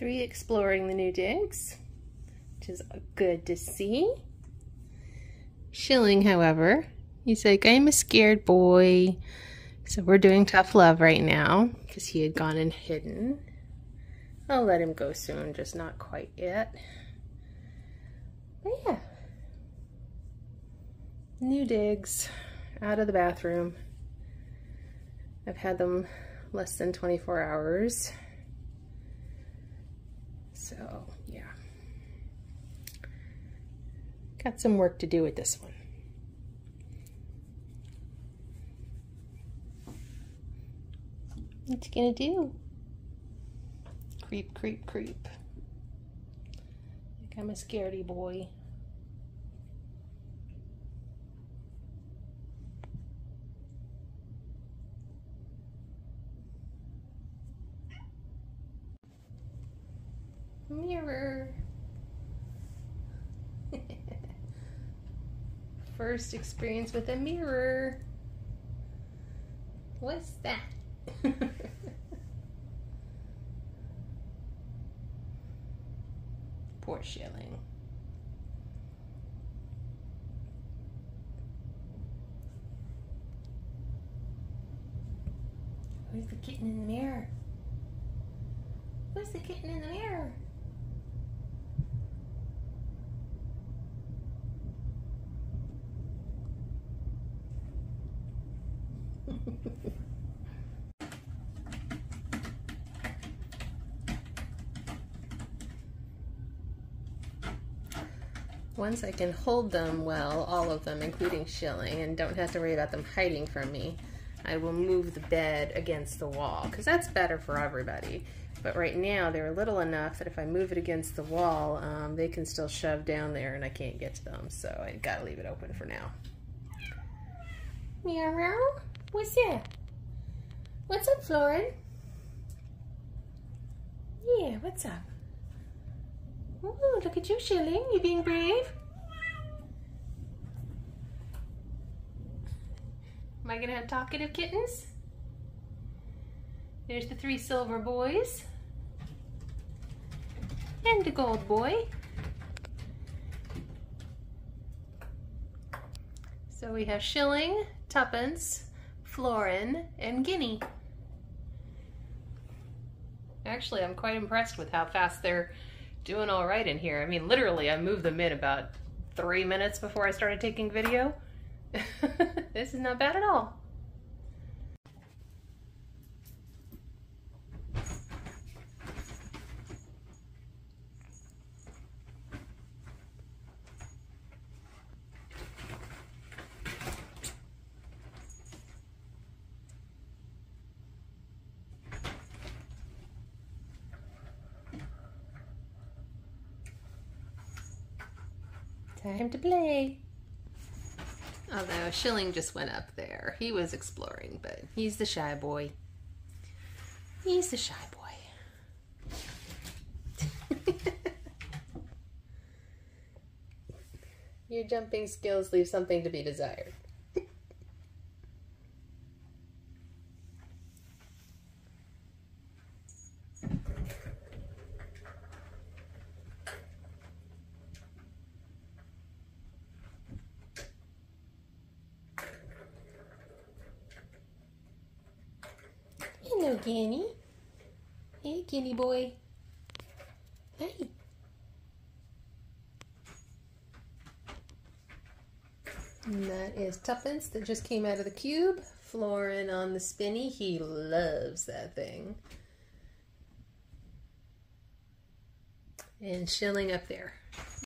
3 exploring the new digs, which is good to see. Shilling, however, he's like, I'm a scared boy. So we're doing tough love right now because he had gone and hidden. I'll let him go soon, just not quite yet. But yeah. New digs out of the bathroom. I've had them less than 24 hours. So yeah. Got some work to do with this one. What you gonna do? Creep, creep, creep. Like I'm a scaredy boy. Mirror. First experience with a mirror. What's that? Poor Shilling. Where's the kitten in the mirror? Where's the kitten in the mirror? Once I can hold them well, all of them, including Shilling, and don't have to worry about them hiding from me, I will move the bed against the wall, because that's better for everybody. But right now, they're little enough that if I move it against the wall, they can still shove down there and I can't get to them, so I gotta leave it open for now. Meow? What's that? What's up, Florin? Yeah, what's up? Oh, look at you, Shilling. You being brave? Am I gonna have talkative kittens? There's the 3 silver boys. And the gold boy. So we have Shilling, Tuppence, Florin, and Guinea. Actually, I'm quite impressed with how fast they're doing all right in here. I mean, literally, I moved them in about 3 minutes before I started taking video. This is not bad at all. Time to play. Although Shilling just went up there. He was exploring, but he's the shy boy. He's the shy boy. Your jumping skills leave something to be desired. Hello, Guinea. Hey, Guinea boy. Hey. And that is Tuppence that just came out of the cube. Florin on the spinny. He loves that thing. And Shilling up there.